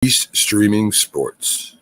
East Streaming Sports.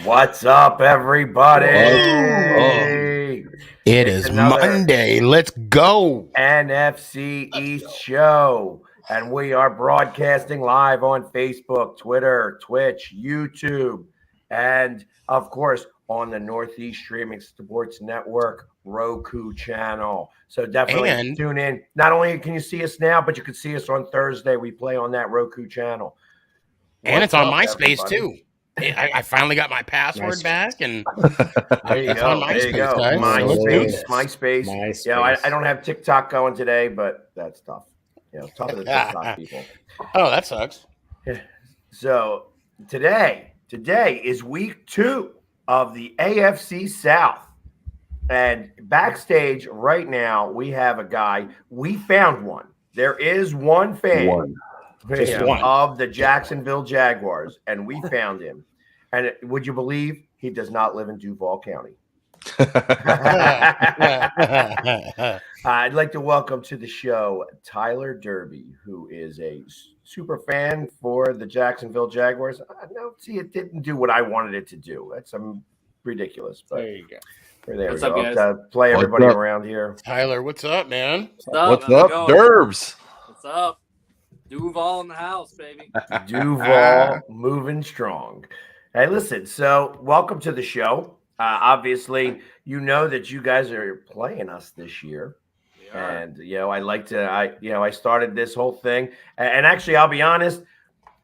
What's up, everybody? It is Monday. Let's go. NFC East show. And we are broadcasting live on Facebook, Twitter, Twitch, YouTube, and, of course, on the Northeast Streaming Sports Network Roku channel. So definitely tune in. Not only can you see us now, but you can see us on Thursday. We play on that Roku channel. And it's on MySpace, too. I finally got my password back, and there you go. There you go. MySpace. Yeah, I don't have TikTok going today, but that's tough. Tough of the TikTok people. Oh, that sucks. So today is week 2 of the AFC South, and backstage right now we have a guy. We found one. There is one fan. Of the Jacksonville Jaguars, and we found him. And would you believe he does not live in Duval County? I'd like to welcome to the show Tyler Derby, who is a super fan for the Jacksonville Jaguars. No, see, it didn't do what I wanted it to do. That's ridiculous. But there you go. There we go. To play everybody around here. Tyler, what's up, man? What's up, Derbs? What's up? Duval in the house, baby. Duval moving strong. Hey, listen, so welcome to the show. Obviously, you know that you guys are playing us this year. And, I started this whole thing. And actually, I'll be honest,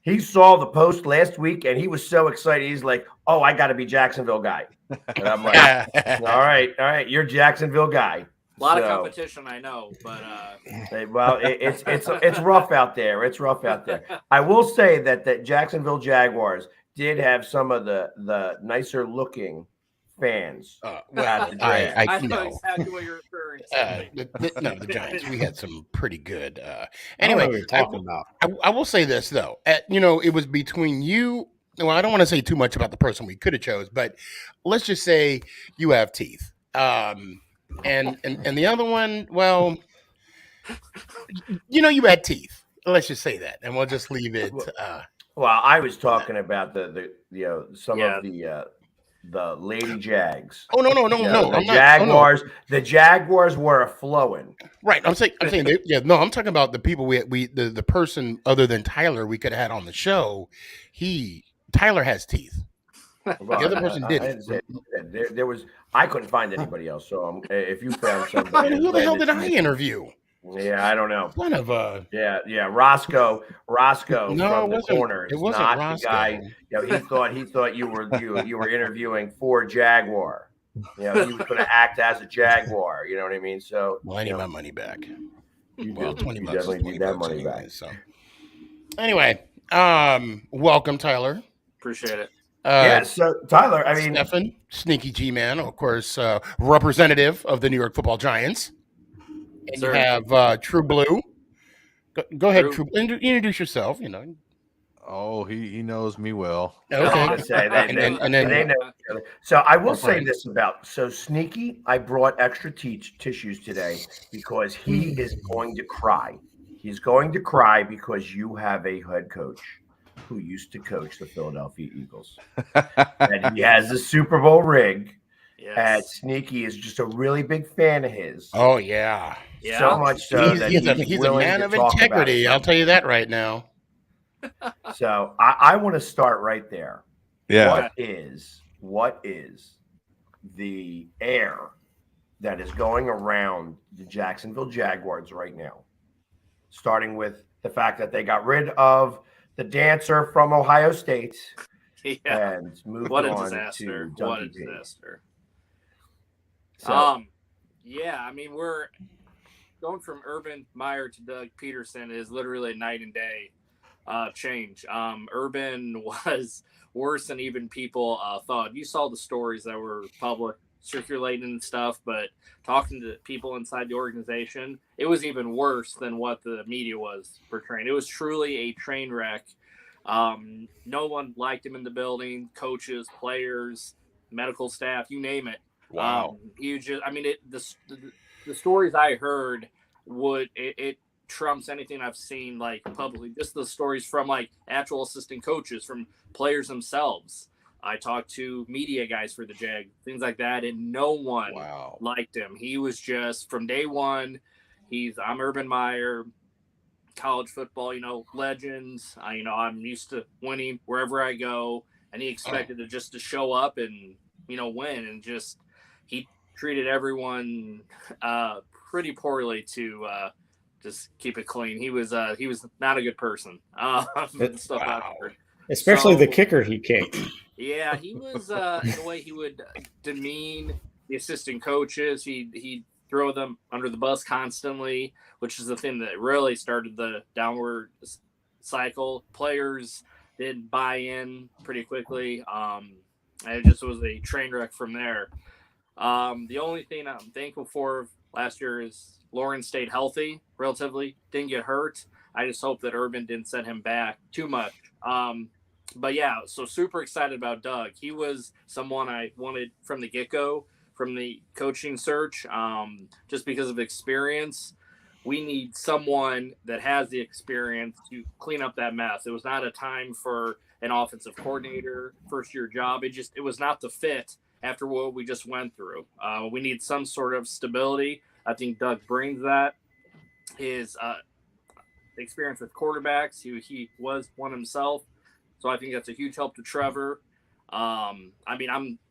he saw the post last week and he was so excited. He's like, oh, I got to be Jacksonville guy. And I'm like, all right, you're Jacksonville guy. A lot of competition, I know, but well, it's rough out there. It's rough out there. I will say that the Jacksonville Jaguars did have some of the nicer looking fans. I know exactly what you're referring to. The Giants. We had some pretty good. Anyway, what you're talking about. I will say this though. It was between you. Well, I don't want to say too much about the person we could have chose, but let's just say you have teeth. And the other one, well, you had teeth. Let's just say that, and we'll just leave it. Well, I was talking about the Lady Jags. Oh no! The Jaguars. The Jaguars were a flowing. Right. I'm saying. I'm talking about the people the person other than Tyler we could have had on the show. Tyler has teeth. Well, the other person didn't. I couldn't find anybody else. So if you found somebody, who the hell did I interview? Yeah, I don't know. Kind of a Yeah. Roscoe no, from it the wasn't. corner It is wasn't not Roscoe. the guy. He thought you were interviewing for Jaguar. He was going to act as a Jaguar. You know what I mean? So Well, I need my money back. you Well, do. 20 You bucks is definitely 20 need that bucks money anyway. back. So anyway, welcome, Tyler. Appreciate it. Yeah. So Tyler, I mean, Stefan, Sneaky G Man, of course, representative of the New York Football Giants, and Sir. you have True Blue. Go ahead, True. True. Introduce yourself. Oh, he knows me well. I was Okay. gonna say And then they know each other. So I will say Right. this about Sneaky. I brought extra tissues today because he is going to cry. He's going to cry because you have a head coach who used to coach the Philadelphia Eagles, and he has a Super Bowl ring. And Yes. Sneaky is just a really big fan of his. Oh yeah. Yeah. So much so that He's a willing man to of talk about integrity. it. I'll tell you that right now. So I want to start right there. Yeah. What is the air that is going around the Jacksonville Jaguars right now? Starting with the fact that they got rid of the dancer from Ohio State and moved What a on disaster. to What a Dunky P. disaster. So, Yeah, I mean, we're going from Urban Meyer to Doug Peterson is literally a night and day change. Urban was worse than even people thought. You saw the stories that were public circulating and stuff, but talking to people inside the organization, it was even worse than what the media was portraying. It was truly a train wreck. No one liked him in the building, coaches, players, medical staff, you name it. Wow. The stories I heard it trumps anything I've seen like publicly. Just the stories from like actual assistant coaches, from players themselves. I talked to media guys for the Jag, things like that, and no one liked him. He was just from day one. I'm Urban Meyer, college football, legends. I'm used to winning wherever I go, and he expected to show up and win, and just he treated everyone pretty poorly to just keep it clean. He was not a good person. Stuff I've heard. Especially the kicker he kicked. Yeah, he was the way he would demean the assistant coaches. He'd throw them under the bus constantly, which is the thing that really started the downward cycle. Players did buy in pretty quickly. And it just was a train wreck from there. The only thing I'm thankful for last year is Lauren stayed healthy, relatively, didn't get hurt. I just hope that Urban didn't set him back too much. But yeah, so super excited about Doug. He was someone I wanted from the get-go, from the coaching search, just because of experience. We need someone that has the experience to clean up that mess. It was not a time for an offensive coordinator, first-year job. It was not the fit after what we just went through. We need some sort of stability. I think Doug brings that. His experience with quarterbacks, he was one himself. So I think that's a huge help to Trevor. I'm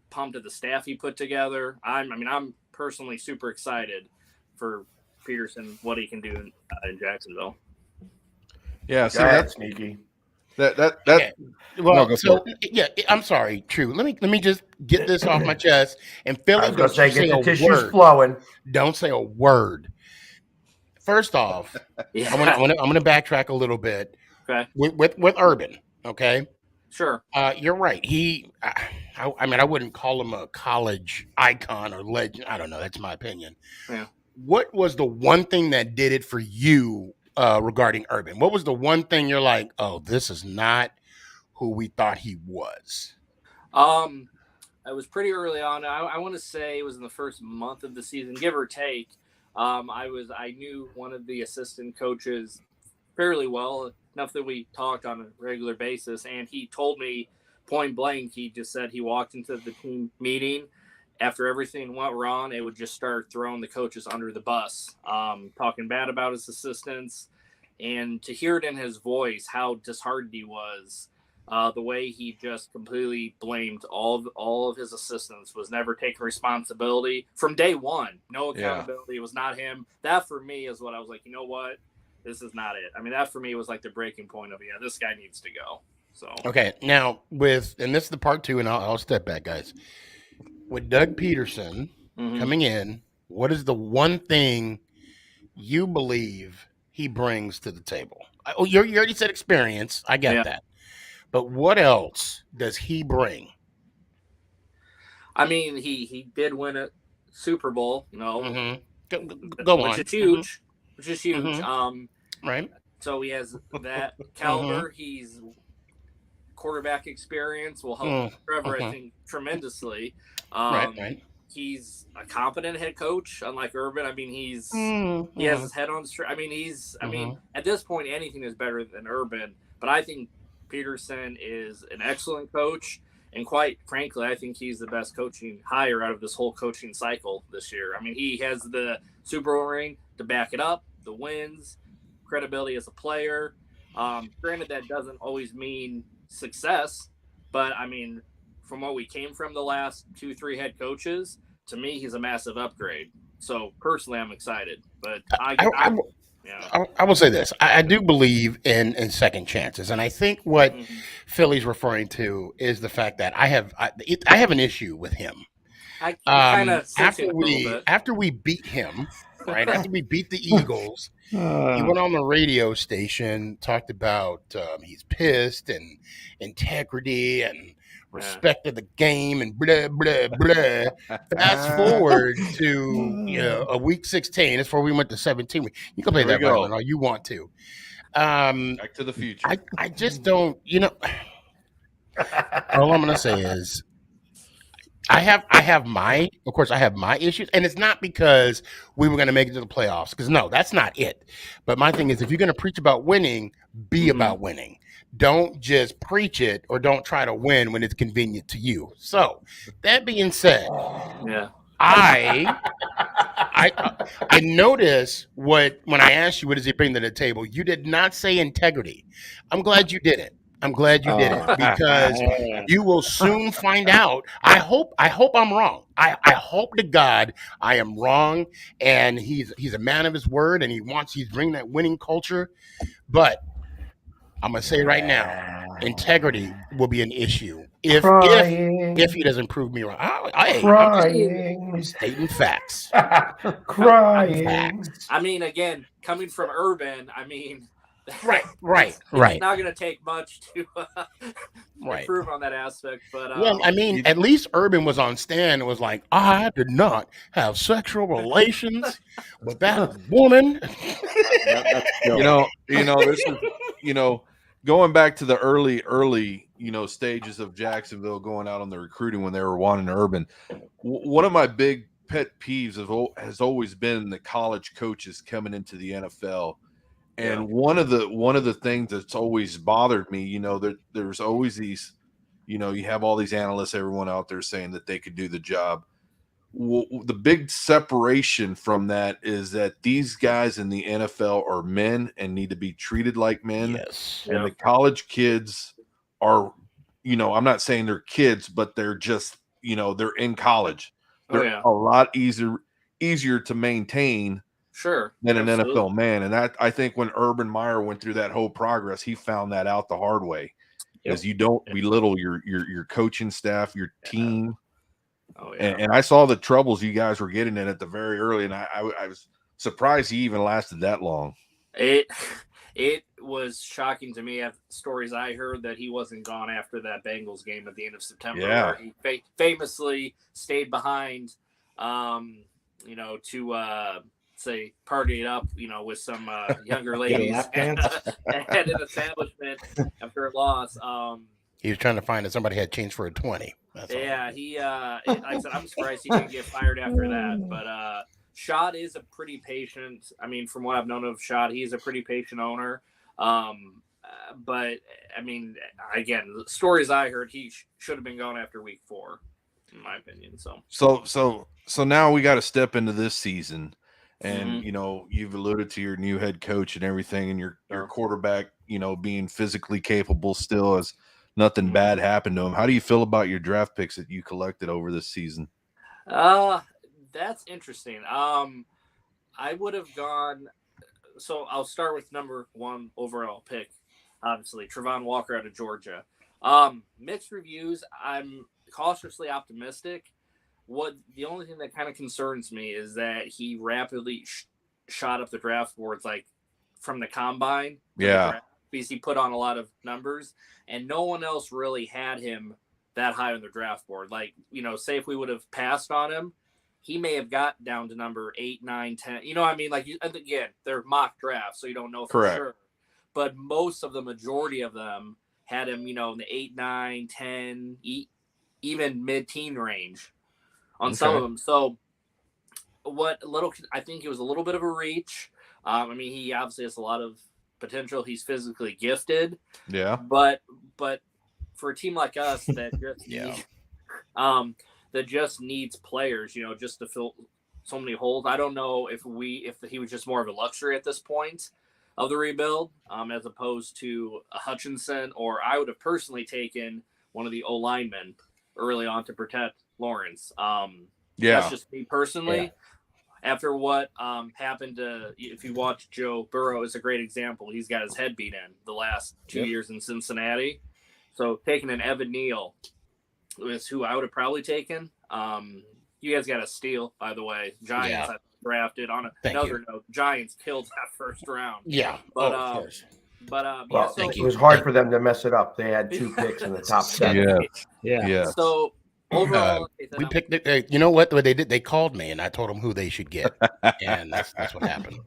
pumped at the staff he put together. I'm personally super excited for Peterson, what he can do in Jacksonville. Yeah, see that's Sneaky. That Okay. Well, go so for yeah, I'm sorry, True. Let me just get this off my chest. And Philly, I was going to say, get the a tissues word. flowing. Don't say a word. First off, Yeah. I'm gonna backtrack a little bit. Okay. With Urban. Okay. Sure. You're right. I wouldn't call him a college icon or legend. I don't know. That's my opinion. Yeah. What was the one thing that did it for you regarding Urban? What was the one thing you're like, oh, this is not who we thought he was? It was pretty early on. I want to say it was in the first month of the season, give or take. I knew one of the assistant coaches fairly well, enough that we talked on a regular basis, and he told me point blank, he just said he walked into the team meeting after everything went wrong, it would just start throwing the coaches under the bus, talking bad about his assistants, and to hear it in his voice how disheartened he was The way he just completely blamed all of his assistants, was never taking responsibility from day one. No accountability. It was not him. That for me is what I was like, you know what? This is not it. I mean, that for me was like the breaking point of, this guy needs to go. So Okay, now and this is the part 2, and I'll step back, guys. With Doug Peterson coming in, what is the one thing you believe he brings to the table? You already said experience. I get that. But what else does he bring? I mean, he did win a Super Bowl, Go which on. is huge. Which is huge. Right. So he has that caliber. He's quarterback experience will help Trevor, I think, tremendously. Right. He's a competent head coach, unlike Urban. I mean, he has his head on straight. I mean, at this point, anything is better than Urban. But I think Peterson is an excellent coach, and quite frankly, I think he's the best coaching hire out of this whole coaching cycle this year. I mean, he has the Super Bowl ring to back it up, the wins, credibility as a player. Granted, that doesn't always mean success, but I mean, from what we came from the last 2-3 head coaches, to me, he's a massive upgrade. So personally, I'm excited. But I will say this: I do believe in second chances, and I think what Philly's referring to is the fact that I have an issue with him. After we beat him, right? After we beat the Eagles, he went on the radio station, talked about he's pissed and integrity and respect of the game and blah blah blah. Fast forward to a week 16. That's where we went to 17. You can play that right all you want to. Back to the future. I just don't. All I'm gonna say is I have my issues, and it's not because we were going to make it to the playoffs, because no, that's not it. But my thing is, if you're going to preach about winning, be about winning. Don't just preach it, or don't try to win when it's convenient to you. So that being said, I notice when I asked you what does he bring to the table, you did not say integrity. I'm glad you didn't. Because you will soon find out. I hope I'm wrong. I hope to God I am wrong, and he's a man of his word, and he's bringing that winning culture. But I'm gonna say right now, integrity will be an issue if he doesn't prove me wrong. I'm stating facts. Crying. Facts. I mean, again, coming from Urban, Right. It's not going to take much to improve on that aspect. But well, I mean, at least Urban was on stand and was like, I did not have sexual relations with that woman. This is, going back to the early, stages of Jacksonville going out on the recruiting when they were wanting Urban. One of my big pet peeves has always been the college coaches coming into the NFL. And one of the things that's always bothered me, there's always these, you have all these analysts, everyone out there saying that they could do the job. The big separation from that is that these guys in the NFL are men and need to be treated like men. Yes. And the college kids are, I'm not saying they're kids, but they're just, they're in college. They're a lot easier to maintain than an NFL man. And that, I think when Urban Meyer went through that whole progress, he found that out the hard way. Because you don't belittle your coaching staff, your team. And I saw the troubles you guys were getting in at the very early, and I was surprised he even lasted that long. It was shocking to me after stories I heard that he wasn't gone after that Bengals game at the end of September. Where he famously stayed behind, to say party it up, with some younger ladies at an establishment after a loss. He was trying to find that somebody had changed for a 20. That's all. Like I said, I'm surprised he didn't get fired after that. But Schott is a pretty patient. I mean, from what I've known of Schott, he's a pretty patient owner. But I mean, again, the stories I heard, he should have been gone after week 4, in my opinion. So now we got to step into this season. And, you've alluded to your new head coach and everything, and your quarterback, being physically capable still as nothing bad happened to him. How do you feel about your draft picks that you collected over this season? That's interesting. I would have gone. So I'll start with number 1 overall pick. Obviously, Trevon Walker out of Georgia. Mixed reviews. I'm cautiously optimistic. The only thing that kind of concerns me is that he rapidly shot up the draft boards, like from the combine. Yeah. Because he put on a lot of numbers, and no one else really had him that high on the draft board. Like, say if we would have passed on him, he may have got down to number 8, 9, 10. You know what I mean? Like, again, they're mock drafts, so you don't know for Correct. sure. But majority of them had him, in the 8, 9, 10, even mid-teen range on some of them. So I think it was a little bit of a reach. He obviously has a lot of potential. He's physically gifted. Yeah. But for a team like us that just needs players, just to fill so many holes. I don't know if he was just more of a luxury at this point of the rebuild, as opposed to a Hutchinson, or I would have personally taken one of the O-linemen early on to protect Lawrence. That's just me personally. Yeah. After what happened if you watch Joe Burrow, is a great example. He's got his head beat in the last 2 years in Cincinnati. So taking an Evan Neal is who I would have probably taken. You guys got a steal, by the way. Giants drafted on another note. Giants killed that first round. Yeah. But of course. It was hard for them to mess it up. They had 2 picks in the top 7. Yeah. So overall, we picked it. You know what they did? They called me, and I told them who they should get, and that's what happened.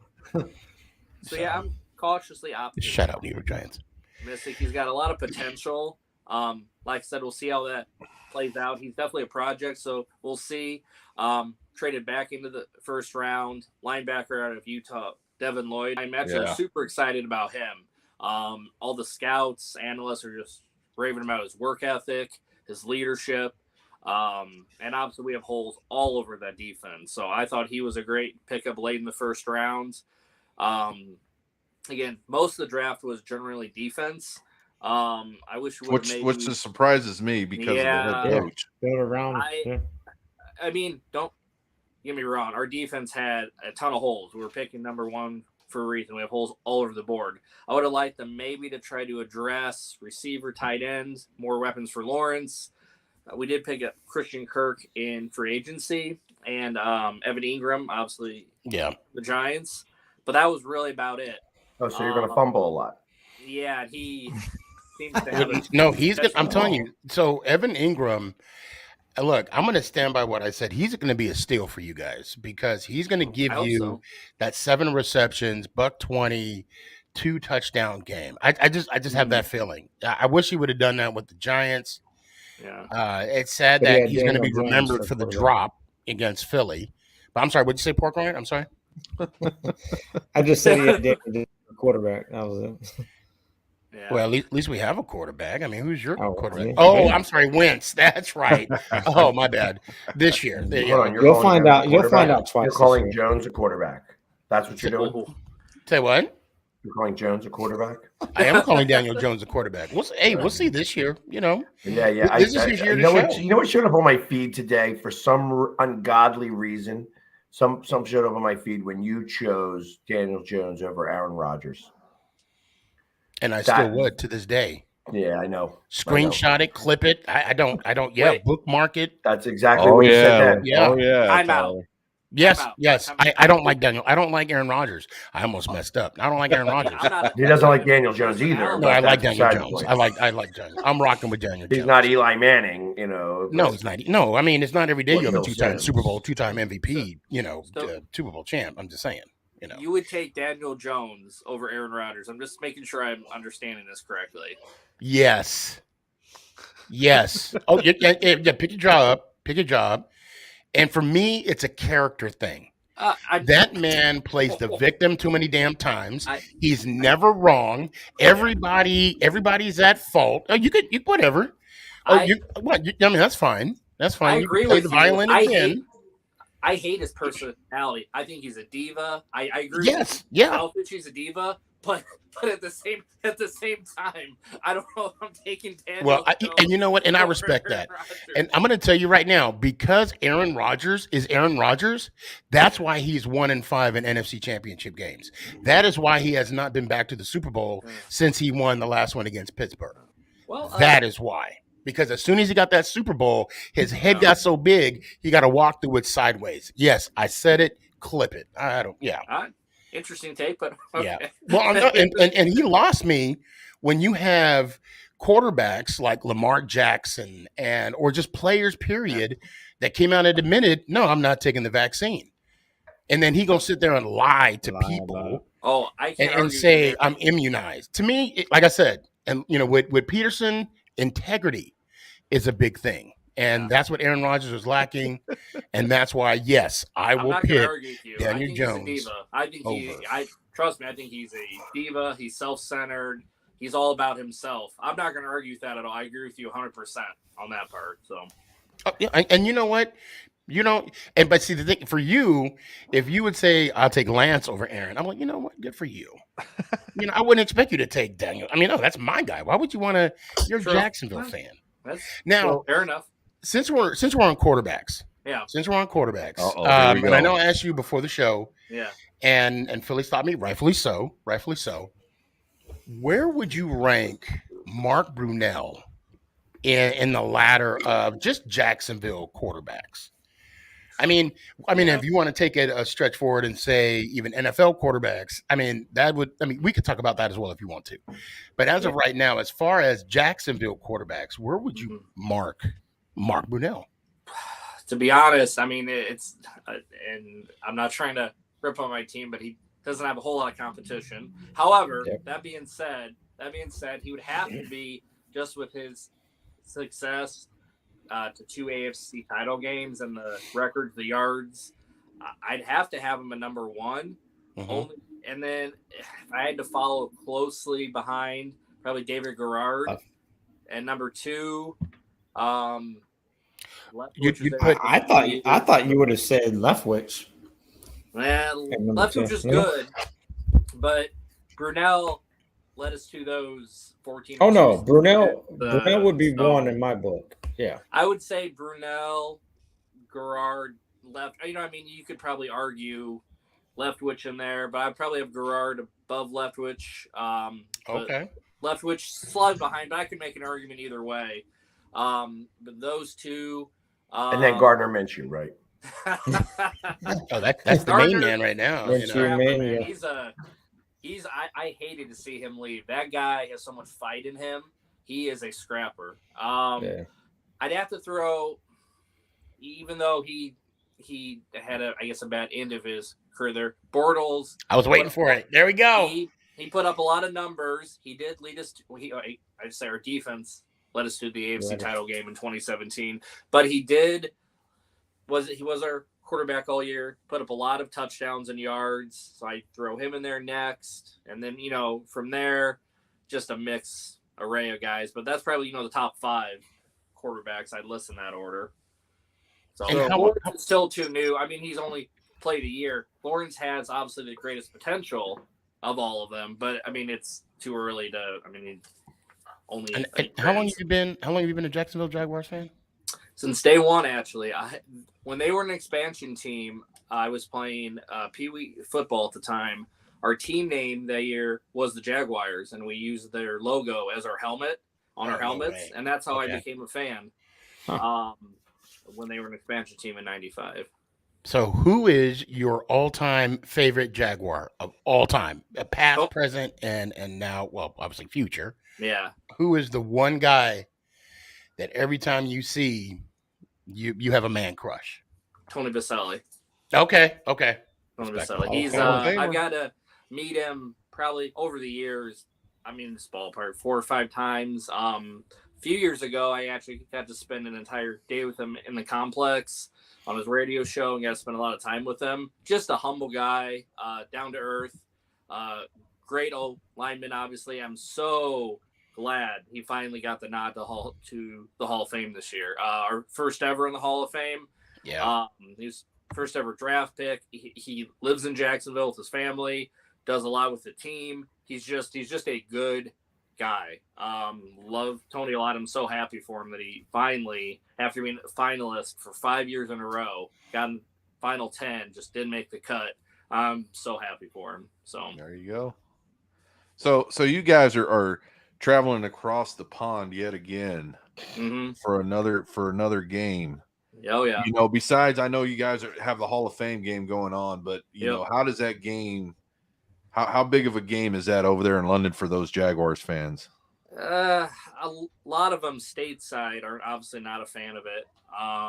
So I'm cautiously optimistic. Shut up, New York Giants. He's got a lot of potential. Like I said, we'll see how that plays out. He's definitely a project, so we'll see. Traded back into the first round, linebacker out of Utah, Devin Lloyd. I'm actually super excited about him. All the scouts, analysts are just raving about his work ethic, his leadership. And obviously we have holes all over that defense. So I thought he was a great pickup late in the first round. Again, most of the draft was generally defense. I wish we would have which surprises me because of the head coach. Don't get me wrong. Our defense had a ton of holes. We were picking number 1 for a reason. We have holes all over the board. I would have liked them maybe to try to address receiver, tight ends, more weapons for Lawrence. We did pick up Christian Kirk in free agency and Evan Ingram, obviously, the Giants. But that was really about it. Oh, so you're going to fumble a lot. Yeah, he seems to have he's good. I'm telling you. So Evan Ingram, look, I'm going to stand by what I said. He's going to be a steal for you guys because he's going to give you that 7 receptions, $120, 2 touchdown game. I just have that feeling. I wish he would have done that with the Giants. Yeah. It's sad that he's going to be remembered for the drop against Philly. But I'm sorry, what'd you say, Pork Riot? I'm sorry. I just said he had Daniel quarterback. That was it. Yeah. Well, at least we have a quarterback. I mean, who's your quarterback? Yeah. Oh, I'm sorry, Wentz. That's right. Oh, my bad. This year. You'll find out. You'll find out twice. You're calling Jones a quarterback. That's what you're doing? Say what? You're calling Jones a quarterback? I am calling Daniel Jones a quarterback. We'll see this year, Yeah. This is his year to show. You know what showed up on my feed today for some ungodly reason? Some showed up on my feed when you chose Daniel Jones over Aaron Rodgers. And I still would to this day. Yeah, I know. Screenshot it, clip it. I don't. Wait. Bookmark it. That's exactly what you said then. Yeah. Oh, yeah. I'm out. Yes. I don't like Daniel. I don't like Aaron Rodgers. I almost messed up. I don't like Aaron Rodgers. He doesn't like Daniel Jones either. No, I like Daniel Jones. I like Daniel. I'm rocking with Daniel Jones. He's not Eli Manning, No, he's not. No, I mean, it's not every day you have a 2-time Super Bowl, 2-time MVP, Super Bowl champ. I'm just saying. You would take Daniel Jones over Aaron Rodgers. I'm just making sure I'm understanding this correctly. Yes. Oh, yeah, pick your job up. Pick a job. And for me, it's a character thing. That man plays the victim too many damn times. He's never wrong. Everybody's at fault. Oh, you whatever. That's fine. That's fine. I agree with the violin again. I hate his personality. I think he's a diva. I agree. Yes. Yeah. Selfish, he's a diva. but at the same time, I don't know if I'm taking Daniel. Well, Jones and you know what? And I over respect Aaron that. Rodgers. And I'm going to tell you right now, because Aaron Rodgers is Aaron Rodgers, that's why he's 1-5 in NFC Championship games. That is why he has not been back to the Super Bowl since he won the last one against Pittsburgh. Well, That is why. Because as soon as he got that Super Bowl, his head got so big, he got to walk through it sideways. Yes, I said it. Clip it. I don't. Yeah. interesting take, but okay. Yeah. Well, and he lost me when you have quarterbacks like Lamar Jackson or just players, period, that came out and admitted, no, I'm not taking the vaccine. And then he gonna sit there and lie to people I can't and say I'm immunized. To me, like I said, and with Peterson, integrity is a big thing. And that's what Aaron Rodgers was lacking. And that's why, yes, I'm not pick argue with you. Daniel Jones. He's a diva. I think trust me, I think he's a diva. He's self-centered. He's all about himself. I'm not going to argue with that at all. I agree with you 100% on that part. So, and you know what? But see, the thing for you, if you would say I'll take Lance over Aaron, I'm like, you know what? Good for you. I wouldn't expect you to take Daniel. I mean, no, that's my guy. Why would you want to? You're a Jacksonville fan. Now, fair enough. Since we're on quarterbacks, and I know I asked you before the show, and Philly stopped me, rightfully so. Where would you rank Mark Brunell in the ladder of just Jacksonville quarterbacks? I mean, if you want to take it a stretch forward and say even NFL quarterbacks, we could talk about that as well if you want to. But as of right now, as far as Jacksonville quarterbacks, where would you mark Mark Brunell? To be honest, it's and I'm not trying to rip on my team, but he doesn't have a whole lot of competition. However, that being said, he would have to be, just with his success to 2 AFC title games and the records, the yards, I'd have to have him a number one. Only, and then if I had to follow closely behind, probably David Garrard, and number two. I thought you would have said Leftwich. Well, Leftwich is good, but Brunell led us to those 14. Oh no, Brunell would be one in my book. Yeah, I would say Brunell, Garrard, left. You could probably argue Leftwich in there, but I'd probably have Garrard above Leftwich. Okay. Leftwich slide behind, but I could make an argument either way. But those two. And then Gardner Minshew, right? That's the main man right now. I hated to see him leave. That guy has so much fight in him. He is a scrapper. I'd have to throw, even though he had a bad end of his career there. Bortles. I was waiting for it. There we go. He put up a lot of numbers. He did lead us to. I'd say our defense led us to the AFC title game in 2017. But he was our quarterback all year, put up a lot of touchdowns and yards. So I throw him in there next. And then, from there, just a mix array of guys. But that's probably, the top 5 quarterbacks I'd list in that order. So Lawrence is still too new. He's only played a year. Lawrence has obviously the greatest potential of all of them, but it's too early to. Only. And how long have you been a Jacksonville Jaguars fan? Since day one, actually. When they were an expansion team, I was playing Pee Wee football at the time. Our team name that year was the Jaguars, and we used their logo as our helmet on our helmets, and that's how I became a fan. When they were an expansion team in '95. So, who is your all-time favorite Jaguar of all time, past, present, and now? Well, obviously future. Yeah. Who is the one guy that every time you see, you have a man crush? Tony Baselli. Okay. Tony Baselli. He's I've got to meet him probably over the years. This ballpark 4 or 5 times. A few years ago, I actually got to spend an entire day with him in the complex on his radio show and got to spend a lot of time with him. Just a humble guy, down to earth, great old lineman. Obviously, I'm so glad he finally got the nod to the Hall of Fame this year. Our first ever in the Hall of Fame. Yeah. He was first ever draft pick. He lives in Jacksonville with his family. does a lot with the team. He's just a good guy. Love Tony a lot. I'm so happy for him that he finally, after being a finalist for 5 years in a row, got in final 10, just didn't make the cut. I'm so happy for him. So there you go. So you guys are traveling across the pond yet again for another game. Oh yeah. You know, besides, I know you guys have the Hall of Fame game going on, but you know, how does that game? How big of a game is that over there in London for those Jaguars fans? A lot of them stateside are obviously not a fan of it.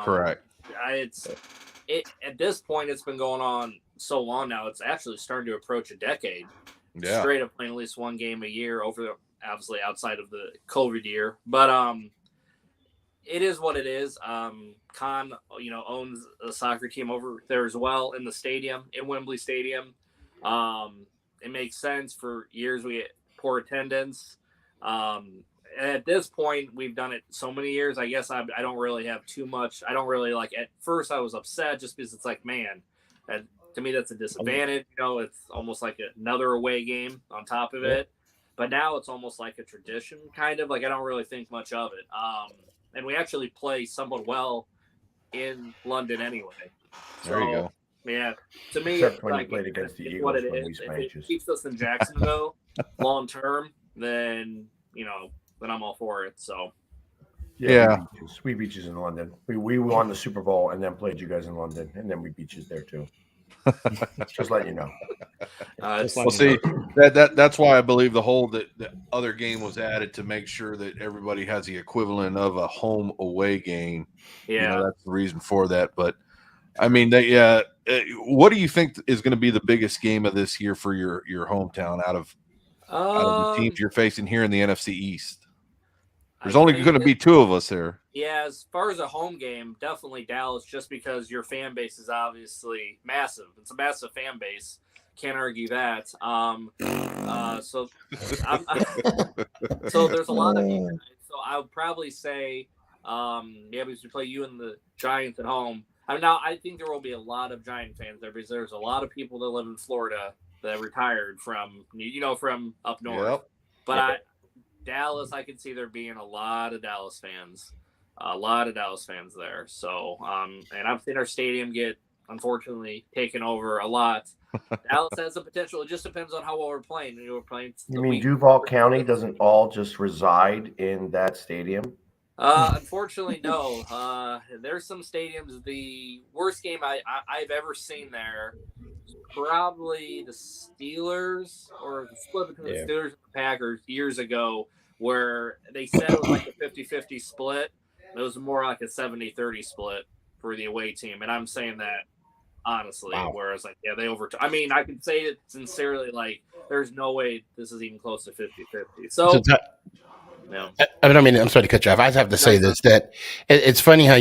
Correct. At this point, it's been going on so long now. It's actually starting to approach a decade. Yeah. Straight up playing at least one game a year obviously outside of the COVID year. But it is what it is. Khan, owns a soccer team over there as well in the stadium, in Wembley Stadium. It makes sense. For years we had poor attendance. At this point, we've done it so many years. I guess I don't really have too much. I don't really like. At first, I was upset just because it's like, man, to me that's a disadvantage. It's almost like another away game on top of it. But now it's almost like a tradition, kind of. Like I don't really think much of it. And we actually play somewhat well in London anyway. There you go. Yeah, to me, Except when you like, played against the Eagles what it when we is. spanked If it keeps us in Jacksonville long term, then then I'm all for it. So Yeah. we beat you in London. We won the Super Bowl and then played you guys in London, and then we beat you there too. Just letting you know. Well, see, that's why I believe the other game was added to make sure that everybody has the equivalent of a home away game. yeah. That's the reason for that. But I mean, what do you think is going to be the biggest game of this year for your hometown out of the teams you're facing here in the NFC East? There's only going to be two of us there. Yeah, as far as a home game, definitely Dallas, just because your fan base is obviously massive. It's a massive fan base. Can't argue that. So there's a lot of you guys. So I would probably say, because we play you and the Giants at home. I think there will be a lot of Giant fans there because there's a lot of people that live in Florida that retired from up north. Yep. But Dallas, I can see there being a lot of Dallas fans. There. So, and I've seen our stadium get, unfortunately, taken over a lot. Dallas has the potential. It just depends on how well we're playing. You mean Duval County doesn't all just reside in that stadium? Unfortunately, no. There's some stadiums. The worst game I've ever seen there, probably the Steelers, or the split between the Steelers and the Packers years ago, where they said it was like a 50-50 split. It was more like a 70-30 split for the away team. And I'm saying that honestly, whereas they I can say it sincerely, like there's no way this is even close to 50-50. So I'm sorry to cut you off. I have to say this, that it's funny how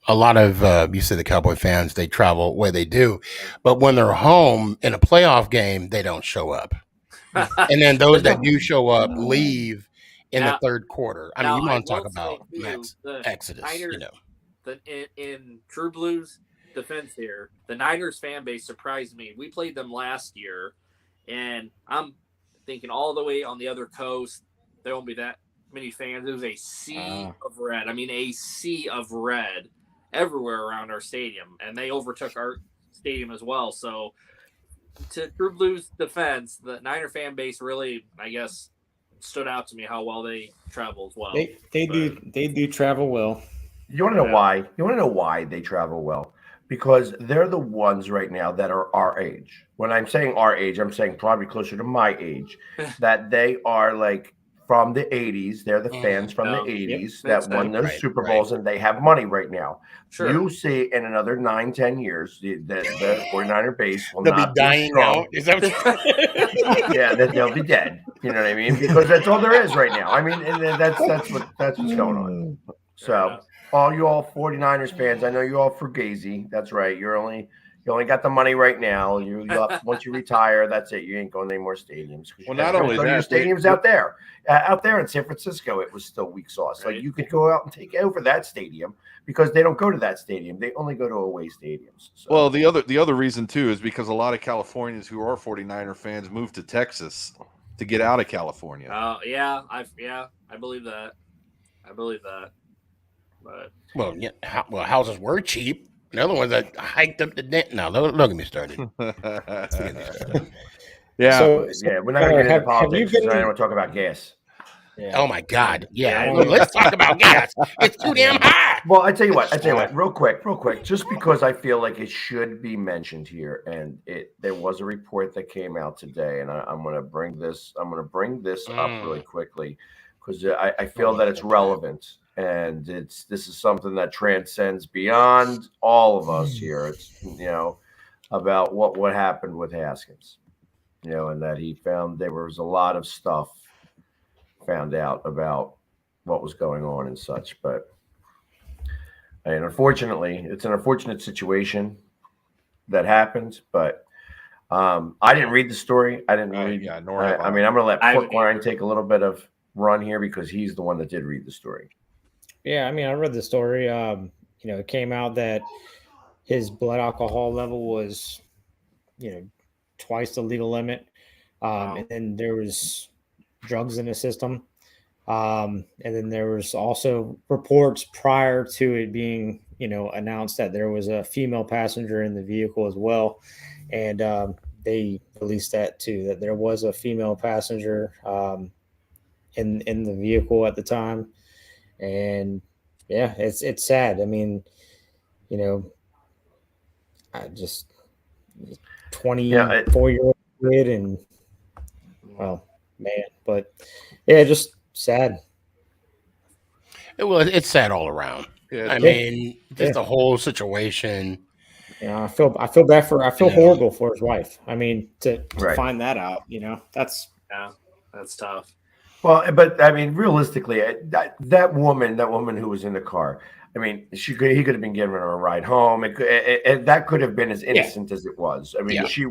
a lot of you say the Cowboy fans, they travel where they do, but when they're home in a playoff game, they don't show up. And then those that do show up leave in the third quarter. You want to talk about exodus. Niners, in True Blues defense here, the Niners fan base surprised me. We played them last year, and I'm thinking all the way on the other coast, there won't be that many fans. It was a sea of red. A sea of red everywhere around our stadium, and they overtook our stadium as well. So, to True Blues defense, the Niner fan base really, I guess, stood out to me how well they travel as well. They do travel well. You want to know why? You want to know why they travel well? Because they're the ones right now that are our age. When I'm saying our age, I'm saying probably closer to my age. That they are like from the 80s. They're the fans from the 80s that won those Super Bowls, and they have money right now. Sure. You see in another 9-10 years, the 49er base will not be dying out. Is that what yeah, that they'll be dead. You know what I mean? Because that's all there is right now. And that's what's going on. So all you 49ers fans, I know you all Fugazi. That's right. You're only You only got the money right now. Once you retire, that's it. You ain't going to any more stadiums. Well, not only go to your that, stadiums out there. Out there in San Francisco, it was still weak sauce. Right. Like you could go out and take over that stadium because they don't go to that stadium. They only go to away stadiums. So. Well, the other reason too is because a lot of Californians who are 49er fans moved to Texas to get out of California. I believe that. But houses were cheap. The other ones that hiked up the dent. No, don't get me started. Yeah. So, We're not going to get into have you politics. I been- don't want to talk about gas. Yeah. Oh my God. Yeah. Yeah. Let's talk about gas. It's too damn high. Well, I tell you what, real quick, just because I feel like it should be mentioned here, and there was a report that came out today, and I'm going to bring this up really quickly because I feel that it's relevant, and this is something that transcends beyond all of us here. It's about what happened with Haskins, and that he found there was a lot of stuff found out about what was going on and such, and unfortunately, it's an unfortunate situation that happened. But I didn't read the story. I didn't read. Yeah, nor have I mean, I'm going to let I Portline take a little bit of run here because he's the one that did read the story. Yeah, I mean, I read the story. It came out that his blood alcohol level was, twice the legal limit. And then there was drugs in the system. And then there was also reports prior to it being, announced that there was a female passenger in the vehicle as well. And they released that too, that there was a female passenger in the vehicle at the time. And yeah, it's sad. I mean, I just 24-year-old kid, and well, man, but yeah, just sad. Well, it's sad all around. Yeah, I mean, just the whole situation. I feel horrible for his wife. I mean, to find that out, that's tough. Well, but I mean, realistically, that woman who was in the car, I mean, he could have been giving her a ride home. That could have been as innocent as it was. I mean, she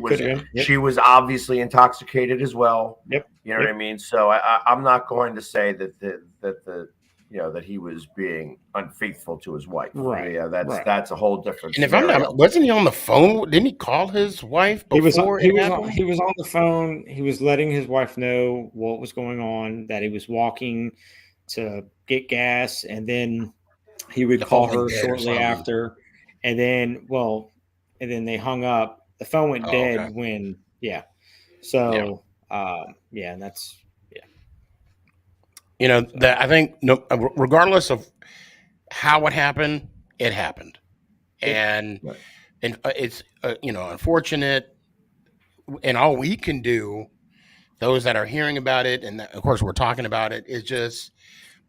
was obviously intoxicated as well. Yep. You know what I mean? So I'm not going to say that he was being unfaithful to his wife. Right. Yeah, that's a whole different. And if I'm not, wasn't he on the phone? Didn't he call his wife before he was on the phone. He was letting his wife know what was going on, that he was walking to get gas, and then he would call her shortly after, and then they hung up. The phone went dead when So and that's that I think regardless of how it happened, and it's unfortunate, and all we can do, those that are hearing about it, and of course we're talking about it, is just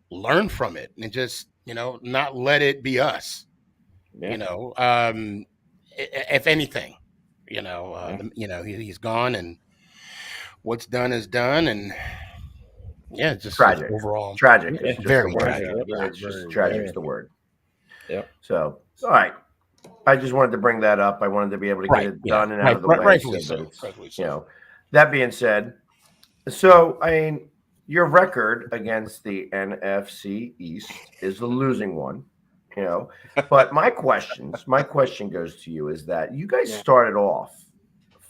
learn from it and just not let it be us. If anything, he's gone, and what's done is done, and it's just tragic. Overall, tragic. It's very tragic. It's just tragic is the word. Yeah. So, all right. I just wanted to bring that up. I wanted to be able to get it done and out of the way. Rightfully so. That being said, so I mean, your record against the NFC East is a losing one. But my question goes to you is that you guys started off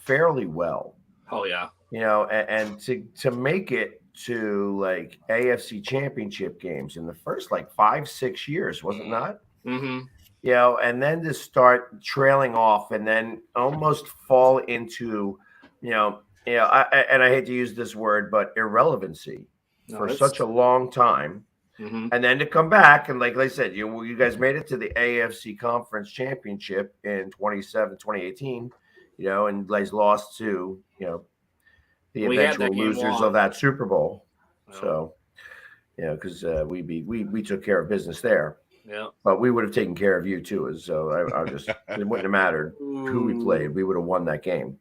fairly well. Oh yeah. And to make it to like AFC Championship games in the first 5-6 years, was it not? Mm-hmm. And then to start trailing off and then almost fall into, I hate to use this word, but irrelevancy for such a long time. Mm-hmm. And then to come back and like I said, you guys made it to the AFC Conference Championship in 2018, and guys lost to, the eventual losers of that Super Bowl. So, because we took care of business there. Yeah. But we would have taken care of you too. So I just it wouldn't have mattered who we played. We would have won that game.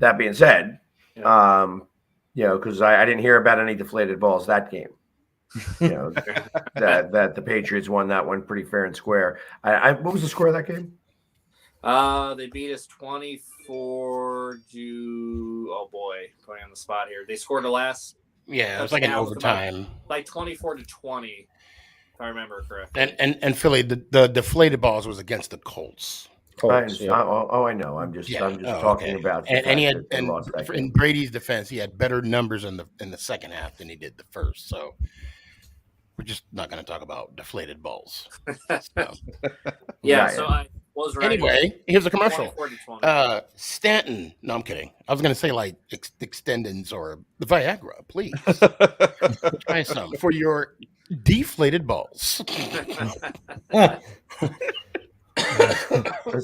That being said, because I didn't hear about any deflated balls that game. That the Patriots won that one pretty fair and square. What was the score of that game? They beat us 24 to. Oh boy, putting on the spot here. They scored the last. Yeah, it was like an touchdown. It was about, overtime. like 24 to 20, if I remember correctly. And Philly, the deflated balls was against the Colts. Colts, yeah. I know. I'm just talking about the and fact he had that they lost that game. in Brady's defense, he had better numbers in the second half than he did the first. So we're just not going to talk about deflated balls. So. Yeah, Right. so I was right. Anyway, here's a commercial. 24 to 20. Stanton. No, I'm kidding. I was going to say like extendins or the Viagra. Please try some for your deflated balls.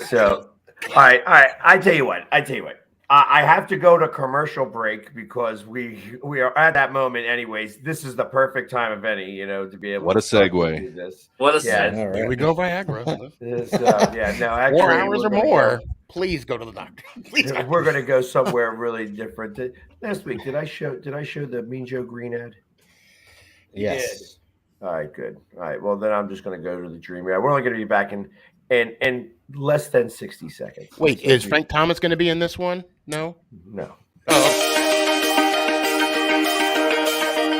So, all right. I tell you what. I have to go to commercial break because we are at that moment. Anyways, this is the perfect time of any, to be able. What a to start segue. to do this. What a Yeah. segue. All right. Here we go, Viagra. Actually, 4 hours we're or gonna more. Please go to the doctor. Please. We're going to go somewhere really different. Last week, did I show the Mean Joe Green ad? Yes. All right, good. All right, well then I'm just going to go to the Dream ad. We're only going to be back in less than 60 seconds. Wait, is Frank Thomas going to be in this one? No. No.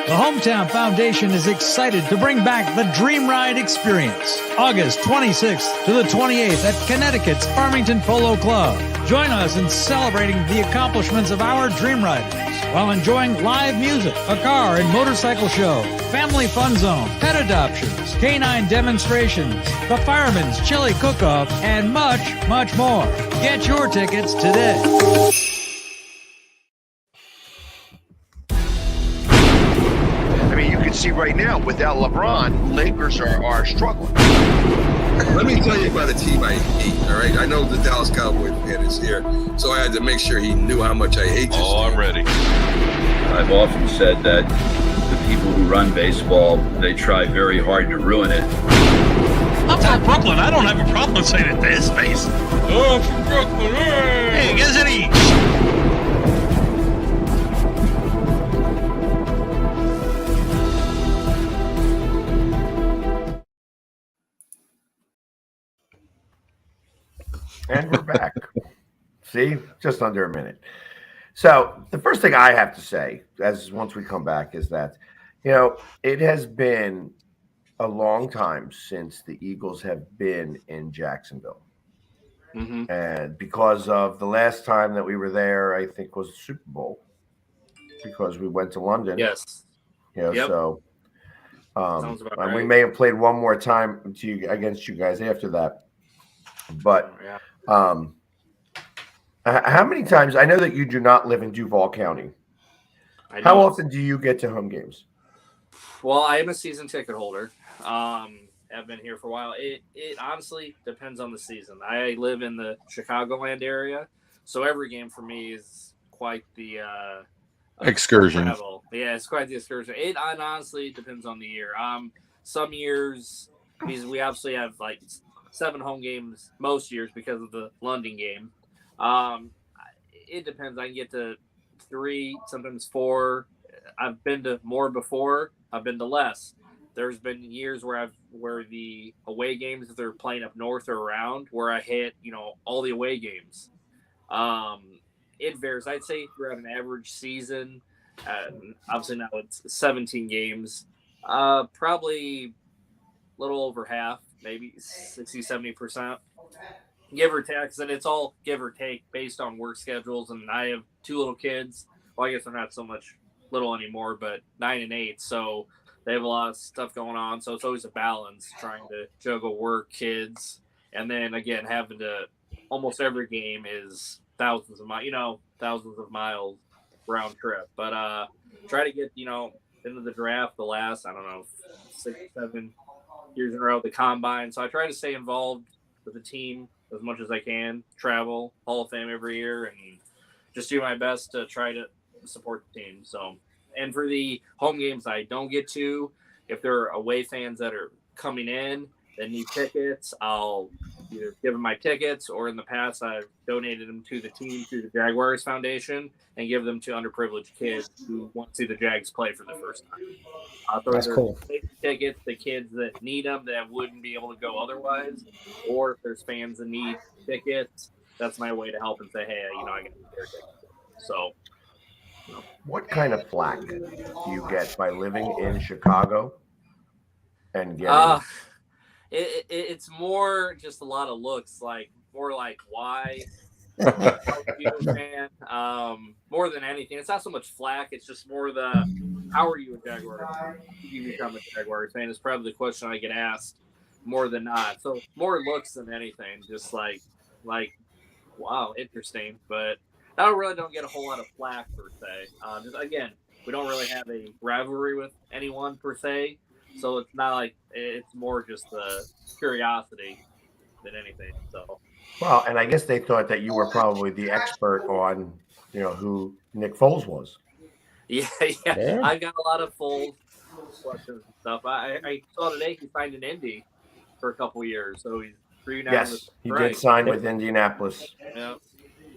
The Hometown Foundation is excited to bring back the Dream Ride experience, August 26th to the 28th at Connecticut's Farmington Polo Club. Join us in celebrating the accomplishments of our Dream Riders while enjoying live music, a car and motorcycle show, family fun zone, pet adoptions, canine demonstrations, the Fireman's Chili Cook-Off, and much, much more. Get your tickets today. I mean, you can see right now, without LeBron, Lakers are struggling. Let me tell you about a team I hate, all right? I know the Dallas Cowboy fan is here, so I had to make sure he knew how much I hate this team. I'm ready. I've often said that the people who run baseball, they try very hard to ruin it. I'm from Brooklyn. I don't have a problem saying it to his face. Oh, from Brooklyn. Hey, guess any. And we're back. See, just under a minute. So the first thing I have to say, as once we come back, is that it has been a long time since the Eagles have been in Jacksonville, and because of the last time that we were there, I think was the Super Bowl, because we went to London. Yes. Yep. So Sounds about and we right. may have played one more time against you guys after that, but. Yeah. How many times? I know that you do not live in Duval County. How often do you get to home games? Well, I am a season ticket holder. I've been here for a while. It honestly depends on the season. I live in the Chicagoland area, so every game for me is quite the Excursion. travel. Yeah, it's quite the excursion. It honestly depends on the year. Some years, because we obviously have like 7 home games most years because of the London game. It depends. I can get to 3, sometimes 4. I've been to more before. I've been to less. There's been years where the away games, if they're playing up north or around, where I hit all the away games. It varies. I'd say throughout an average season, obviously now it's 17 games, probably a little over half, maybe 60-70%. Give or take, and it's all give or take based on work schedules. And I have 2 little kids. Well, I guess they're not so much little anymore, but 9 and 8. So they have a lot of stuff going on. So it's always a balance trying to juggle work, kids, and then again having to. Almost every game is thousands of miles round trip. But try to get into the draft the last 6-7 years in a row, the combine. So I try to stay involved with the team as much as I can, travel Hall of Fame every year, and just do my best to try to support the team. So, and for the home games I don't get to, if there are away fans that are coming in that need tickets, I'll either give them my tickets, or in the past I've donated them to the team through the Jaguars Foundation and give them to underprivileged kids who want to see the Jags play for the first time. So That's cool. Tickets, the kids that need them that wouldn't be able to go otherwise, or if there's fans that need tickets, that's my way to help and say, hey, I got their tickets. So, What kind of flack do you get by living in Chicago and getting? It's more just a lot of looks, more like why. Fan, more than anything, it's not so much flack. It's just more how are you a Jaguar? How did you become a Jaguar fan? Is probably the question I get asked more than not. So more looks than anything. Just like wow, interesting. But I don't get a whole lot of flack per se. Just, again, we don't really have a rivalry with anyone per se, so it's not like it's more just the curiosity than anything. So. Well, and I guess they thought that you were probably the expert on, who Nick Foles was. Yeah. I got a lot of Foles questions and stuff. I saw today he signed in Indy for a couple years, so he's reunited. Yes, he did sign with Indianapolis. Yeah.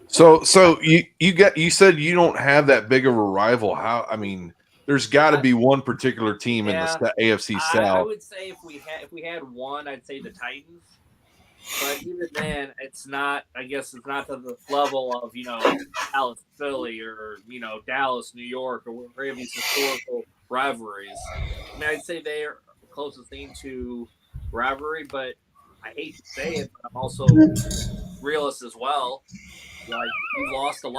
So you said you don't have that big of a rival. How? I mean, there's got to be one particular team in the AFC South. I would say if we had one, I'd say the Titans. But even then, it's not. I guess it's not to the level of Dallas, Philly, or Dallas, New York, or any of these historical rivalries. I mean, I'd say they are the closest thing to rivalry, but I hate to say it, but I'm also realist as well. Like, we've lost a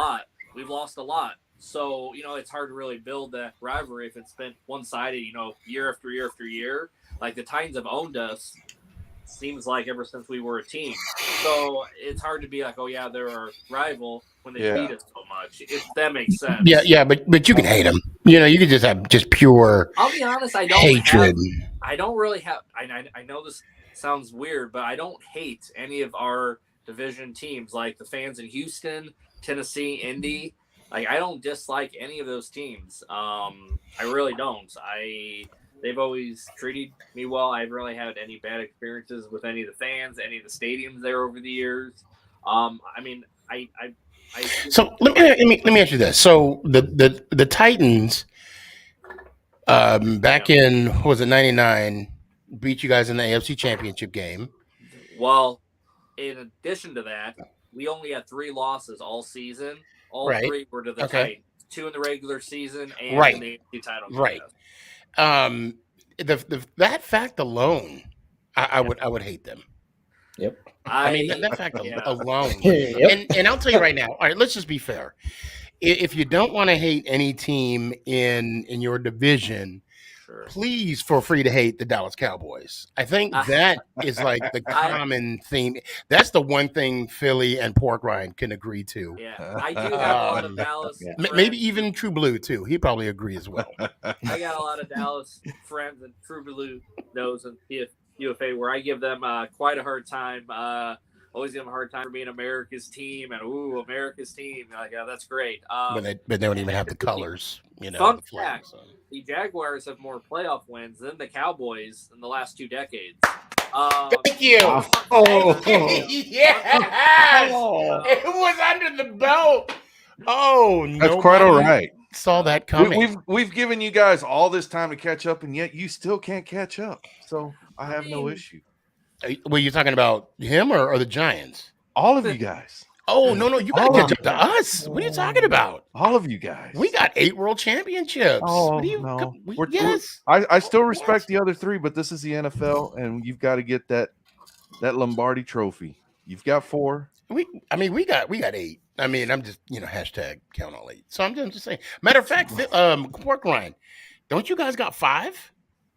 lot. So, it's hard to really build that rivalry if it's been one-sided, year after year after year. Like, the Titans have owned us, seems like, ever since we were a team. So, it's hard to be like, oh, yeah, they're our rival when they beat us so much, if that makes sense. Yeah, but you can hate them. You can just have just pure I'll be honest, hatred. I don't really have – I know this sounds weird, but I don't hate any of our division teams, like the fans in Houston, Tennessee, Indy. Like, I don't dislike any of those teams. I really don't. They've always treated me well. I haven't really had any bad experiences with any of the fans, any of the stadiums there over the years. So let me ask you this. So the Titans, back in, what was it, 99, beat you guys in the AFC Championship game. Well, in addition to that, we only had 3 losses all season. All 3 were to the Titans. 2 in the regular season and in the AFC title. Right. That fact alone, I would hate them. Yep. I mean, that fact alone. Yep. And I'll tell you right now, all right, let's just be fair. If you don't want to hate any team in your division, please feel free to hate the Dallas Cowboys. I think that is like the common theme. That's the one thing Philly and Pork Rind can agree to. Yeah, I do have a lot of Dallas friends. Maybe even True Blue, too. He probably agree as well. I got a lot of Dallas friends, and True Blue knows, and UFA, where I give them quite a hard time. Always give them a hard time for being America's team, and America's team. Like, yeah, that's great. But they don't even have the colors, Fun fact: the Jaguars have more playoff wins than the Cowboys in the last 2 decades. Thank you. Yes, it was under the belt. Oh, no, that's quite all right. Saw that coming. We've given you guys all this time to catch up, and yet you still can't catch up. So I have no issue. Were you talking about him or the Giants? All of you guys. Oh, no, you got to catch up to us. What are you talking about? All of you guys. We got 8 world championships. Oh, no. Yes. I still respect the other 3, but this is the NFL, and you've got to get that Lombardi trophy. You've got 4. We got 8. I mean, I'm just, hashtag count all 8. So I'm just saying. Matter of fact, Pork Rind, don't you guys got 5?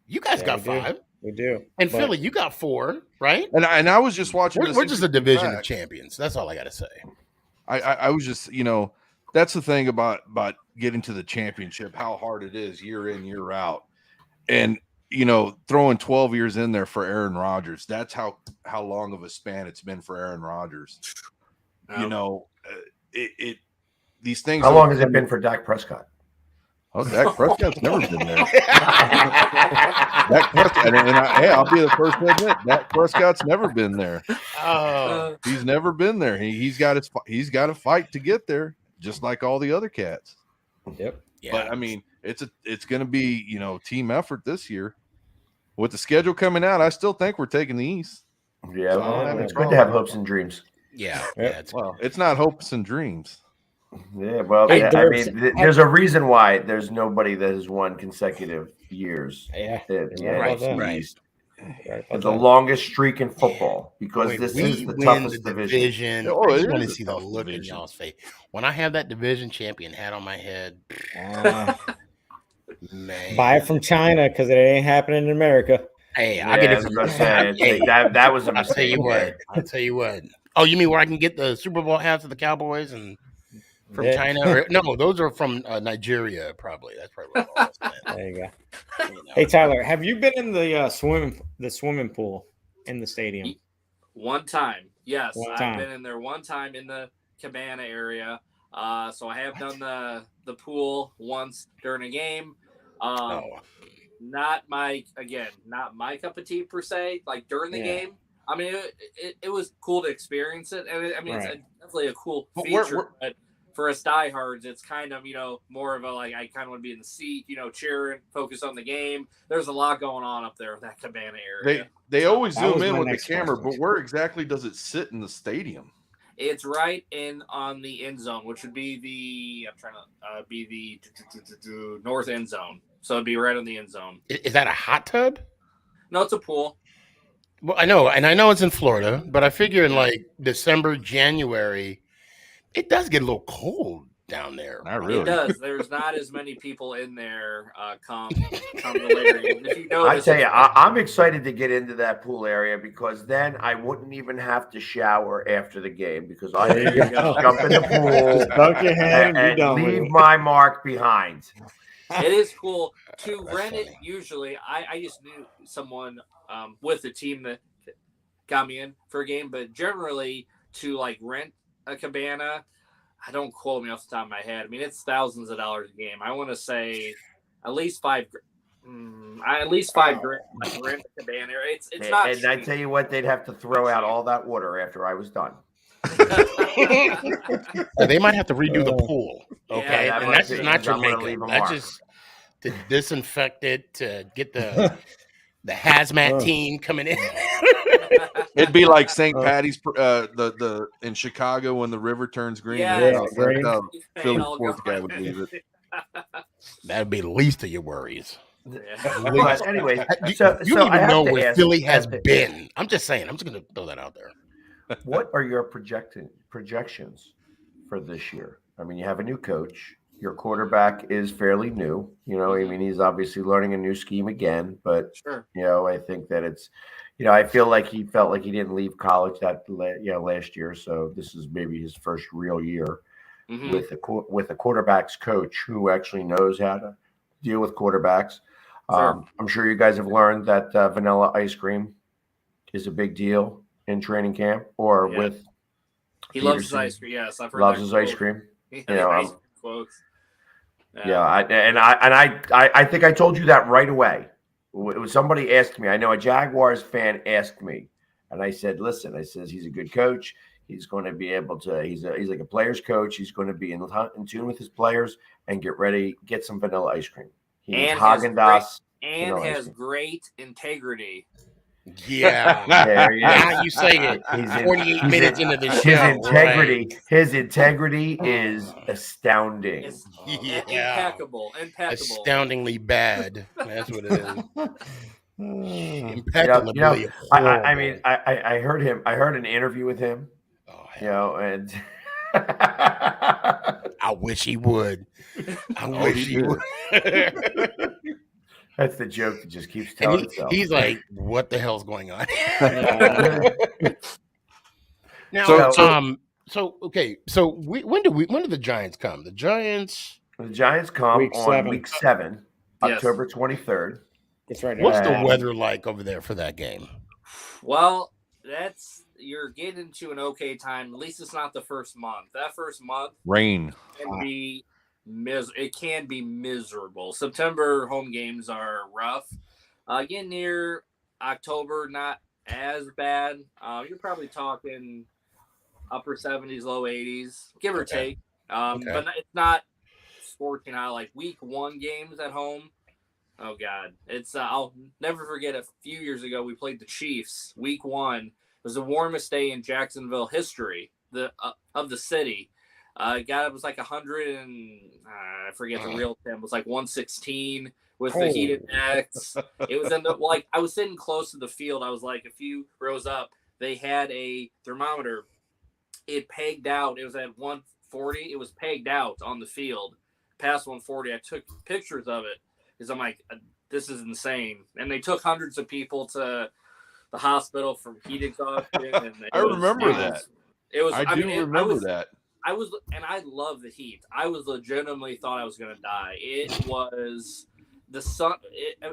You guys got 5. We do. And Philly, you got 4, right? And I was just watching. We're just a division of champions. That's all I got to say. I was just, that's the thing about getting to the championship, how hard it is year in, year out. And, throwing 12 years in there for Aaron Rodgers, that's how long of a span it's been for Aaron Rodgers. These things. How long has it been for Dak Prescott? Oh, Dak Prescott's never been there. Dak Prescott, I'll be the first to admit, Dak Prescott's never been there. Oh, He's never been there. He's got to fight to get there, just like all the other cats. Yep. yeah. But I mean, it's going to be team effort this year. With the schedule coming out, I still think we're taking the East. Yeah, Oh, it's good to have hopes and dreams. yeah. It's not hopes and dreams. Yeah, well, Hey, I mean, there's a reason why there's nobody that has won consecutive years. Yeah. Right. It's the longest streak in football because this is the toughest division. I it just want to is a see the tough look in division. y'all's face when I have that division champion hat on my head. Man, Buy it from China because it ain't happening in America. hey, Yeah, I get I it was from gonna say, Hey, that was a I'll tell mistake. you what. I'll tell you what. Oh, you mean where I can get the Super Bowl hats of the Cowboys and from Yeah. China? Or, no, those are from Nigeria. Probably that's probably what it was. There you go. You know. Hey Tyler, have you been in the swimming pool in the stadium? One time, yes, One I've time. been in there one time in the cabana area. So I have done the pool once during a game. Oh, Not my cup of tea per se. Like during the Yeah. game, I mean, it was cool to experience it, and Right. it's definitely a cool But feature. But for us diehards, it's kind of more of a like I kind of want to be in the seat, cheering, focus on the game. There's a lot going on up there in that cabana area. They always That zoom was in my with the next camera, question. but where exactly does it sit in the stadium? It's right in on the end zone, which would be the north end zone. So it'd be right on the end zone. is that a hot tub? No, it's a pool. Well, I know, and I know it's in Florida, but I figure in like December, January, it does get a little cold down there. Not really. It does. There's not as many people in there come the later. If you I notice, tell you, I'm excited to get into that pool area because then I wouldn't even have to shower after the game because I There can you just go. jump in the pool Just dunk your hand and be and done with leave it. my mark behind. it is cool to That's rent it. funny. Usually, I just knew someone with the team that got me in for a game, but generally to like rent a cabana, I don't quote me off the top of my head. I mean, it's thousands of dollars a game. I want to say at least $5,000. Like rent a cabana. It's not. And I tell you what, they'd have to throw out all that water after I was done. So they might have to redo the pool. Okay, Yeah, that and might that's be, just not your I'm gonna makeup. leave a That's mark. just to disinfect it, to get the hazmat team coming in. It'd be like St. Patty's, the in Chicago when the river turns green. Yeah, That's green. how Philly All sports guy going. would leave it. That'd be the least of your worries. Yeah. But anyways, You, so you so don't I even have know to where ask- Philly I has have to- been. I'm just saying. I'm just going to throw that out there. What are your projections for this year? I mean, you have a new coach. Your quarterback is fairly new. I mean, he's obviously learning a new scheme again. But Sure. I think that it's, I feel like he felt like he didn't leave college last year. So this is maybe his first real year Mhm. with a quarterbacks coach who actually knows how to deal with quarterbacks. Sure. I'm sure you guys have learned that vanilla ice cream is a big deal in training camp or Yeah. with He loves his Peterson. ice cream. Yes, I've heard Loves that his ice quote. cream. Yeah, ice cream quotes. Yeah, I think I told you that right away. It was somebody asked me. I know a Jaguars fan asked me, and I said, "Listen," I says he's a good coach. He's going to be able to. He's like a players coach. He's going to be in tune with his players and get some vanilla ice cream. He And needs has Haagen-Dazs. and vanilla ice has cream. great integrity. Yeah. There he is. Now you say it. He's in- 48 minutes into the His show. integrity, right. his integrity is astounding. It's Yeah. impeccable. Astoundingly bad. That's what it is. Impeccably I mean, I heard him. I heard an interview with him. Oh, hell. And I wish he would. I wish he would. that's the joke that just keeps And telling itself. he's like, "What the hell's going on?" Now, okay. So when do the Giants come? The Giants. The Giants come Week on 7. week 7, Yes. October 23rd. It's right What's now. the weather like over there for that game? Well, you're getting into an okay time. At least it's not the first month. That first month Rain. can be it can be miserable. September home games are rough. Getting near October, not as bad. You're probably talking upper 70s, low 80s, give or take. But it's not scorching hot like week 1 games at home. Oh God, it's I'll never forget. A few years ago, we played the Chiefs. Week 1 was the warmest day in Jacksonville history. Of the city. It was like 100 and I forget the real temp. It was like 116 with the heat index. It was I was sitting close to the field. I was like a few rows up. They had a thermometer. It pegged out. It was at 140. It was pegged out on the field. Past 140. I took pictures of it because I'm like, this is insane. And they took hundreds of people to the hospital from heat exhaustion. And I remember that. It was. I remember that. I love the heat. I was legitimately thought I was going to die. It was the sun.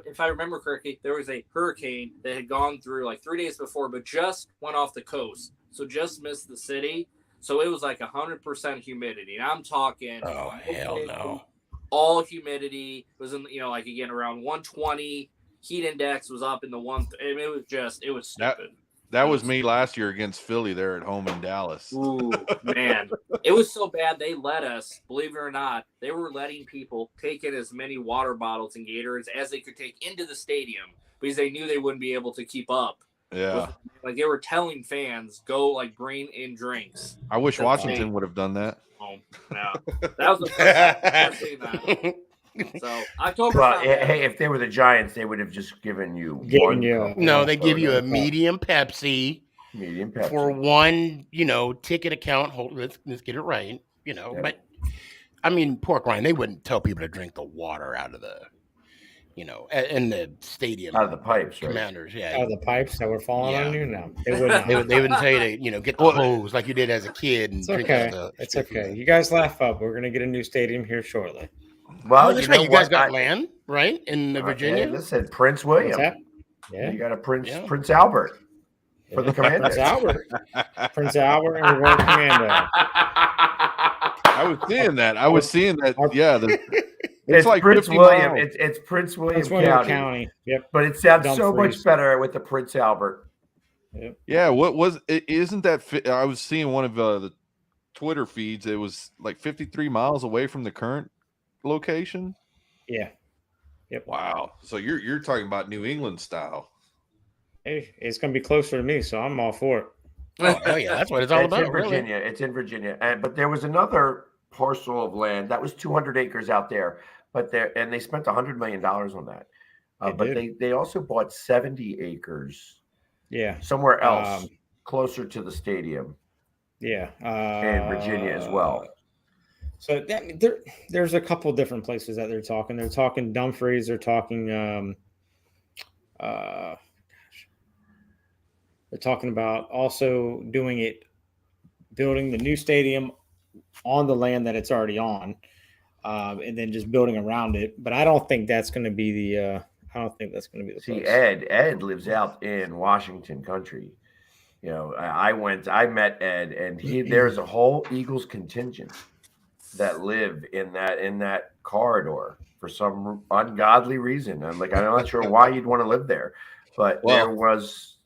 If I remember correctly, there was a hurricane that had gone through like 3 days before, but just went off the coast. So just missed the city. So it was like 100% humidity. And I'm talking. Oh, hell no. All humidity. It was in, like again, around 120. Heat index was up in the one. It was stupid. That was me last year against Philly there at home in Dallas. Ooh, man. It was so bad they let us, believe it or not, they were letting people take in as many water bottles and Gatorades as they could take into the stadium because they knew they wouldn't be able to keep up. Yeah. Like they were telling fans, go bring in drinks. I wish Washington would have done that. Oh, no. That was the first time I've seen that. So October. Well, hey, if they were the Giants, they would have just given you one. No, they give you a medium Pepsi. Medium Pepsi for one, ticket account. Let's get it right. But I mean, Pork Rind, they wouldn't tell people to drink the water out of the, in the stadium, out of the pipes. Commanders, right? Out of the pipes that were falling on you. No, they wouldn't. they wouldn't tell you to, get the hose like you did as a kid. And it's okay. It's okay. You guys laugh up. We're gonna get a new stadium here shortly. Well, that's right. You guys got land, right, in Virginia? Hey, listen, Prince William. Yeah, you got a Prince Albert for the Commanders. Prince Albert, and we're going Commando. I was seeing that. Yeah, it's like Prince William. It's Prince William County. Yep. But it sounds so much better with the Prince Albert. Yep. Yeah. What was? Isn't that? I was seeing one of the Twitter feeds. It was like 53 miles away from the current location. Yeah. Yep. Wow. So you're talking about New England style. Hey, it's gonna be closer to me, so I'm all for it. Oh yeah, that's what it's all about. In Virginia. Really. It's in Virginia. But there was another parcel of land that was 200 acres out there, and they spent $100 million on that. But they also bought 70 acres. Yeah. Somewhere else, closer to the stadium. Yeah. In Virginia as well. So there's a couple different places that they're talking. They're talking Dumfries. They're talking. They're talking about also building the new stadium on the land that it's already on, and then just building around it. But I don't think that's going to be the. I don't think that's going to be the. See, place. Ed lives out in Washington country. I met Ed, and there's a whole Eagles contingent that live in that corridor for some ungodly reason. I'm not sure why you'd want to live there, but there was,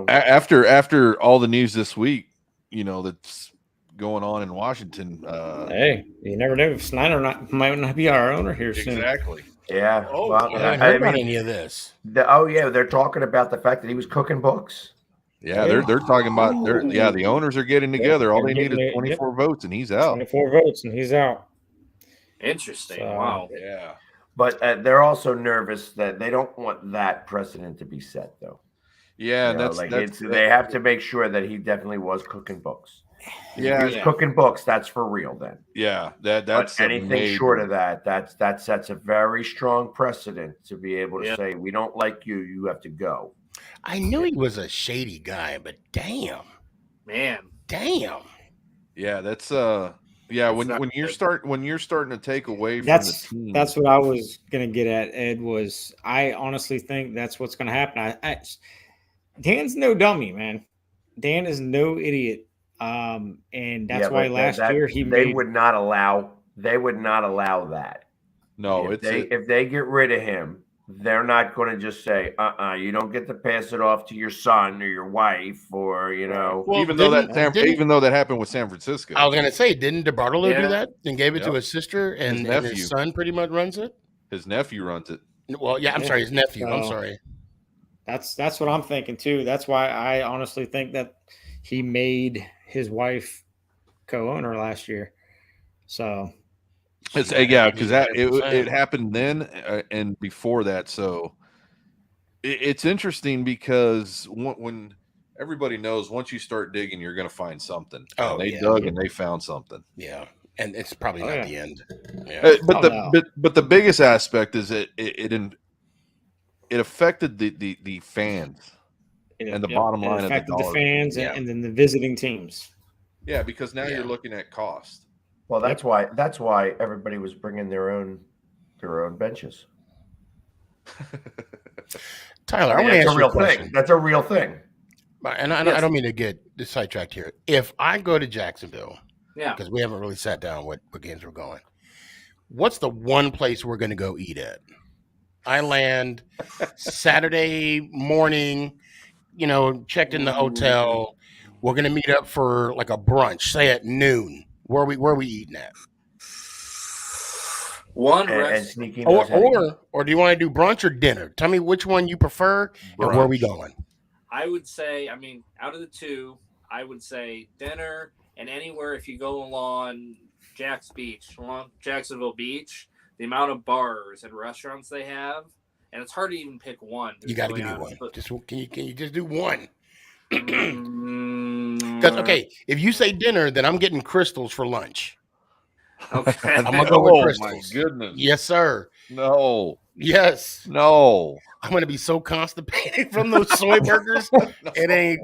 after all the news this week, that's going on in Washington. Hey, you never know if Snyder might not be our owner here soon. Exactly. Yeah. Oh, well, I haven't heard about any of this. They're talking about the fact that he was cooking books. Yeah, they're talking about the owners are getting together. All they need is 24 votes and he's out. 24 votes and he's out. Interesting. Wow. Yeah. But they're also nervous that they don't want that precedent to be set, though. Yeah, they have to make sure that he definitely was cooking books. Yeah, if he was cooking books. That's for real. Then. Yeah, that's anything short of that. That sets a very strong precedent to be able to say, we don't like you. You have to go. I knew he was a shady guy, but damn. Yeah, that's when you're starting to take away from the team. That's what I was gonna get at, Ed, was I honestly think that's what's gonna happen. Dan's no dummy, man. Dan is no idiot. And that's why last year they would not allow they would not allow that. No, if they get rid of him, they're not going to just say, you don't get to pass it off to your son or your wife or, Well, even though that happened with San Francisco. I was going to say, didn't DeBartolo do Yeah. that and gave it to his sister and his son pretty much runs it? His nephew runs it. Well, yeah, I'm sorry, his nephew. I'm sorry. That's what I'm thinking too. That's why I honestly think that he made his wife co-owner last year. So It's because it happened then and before that. So it's interesting because when everybody knows once you start digging, you're going to find something. Oh, and they dug and they found something. Yeah, and it's probably not the end. Yeah. But the biggest aspect is it affected the fans and the bottom line of the fans and then the visiting teams. Yeah, because now you're looking at cost. Well, that's why everybody was bringing their own benches. Tyler, I want to ask you a question. That's a real thing. And I don't mean to get sidetracked here. If I go to Jacksonville, because we haven't really sat down what games we're going, what's the one place we're going to go eat at? I land Saturday morning, checked in the hotel. We're going to meet up for like a brunch, say at noon. Where are we eating at? Or do you want to do brunch or dinner? Tell me which one you prefer and where are we going? I would say, out of the two, I would say dinner and anywhere if you go along Jacksonville Beach, the amount of bars and restaurants they have, and it's hard to even pick one. You got to give me one. Can you just do one? Because if you say dinner, then I'm getting crystals for lunch. Okay, I'm gonna go with crystals. My goodness, yes, sir. No, yes, no. I'm gonna be so constipated from those soy burgers. No. It ain't.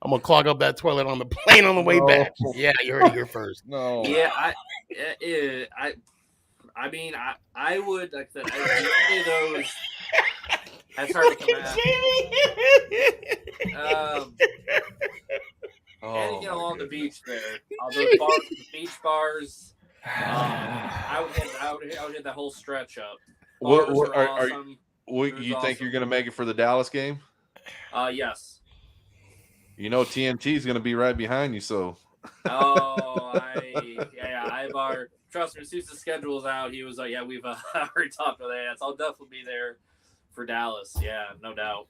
I'm gonna clog up that toilet on the plane on the way back. Yeah, you heard it here first. No. Yeah, I would like that. Those. That's hard to come out. And along the beach there, those bars, the beach bars. I would hit that whole stretch up. You think you're going to make it for the Dallas game? Yes. TNT is going to be right behind you. So. Trust me. As soon as the schedule's out, he was like, "Yeah, we've already talked about that. So I'll definitely be there for Dallas." Yeah, no doubt.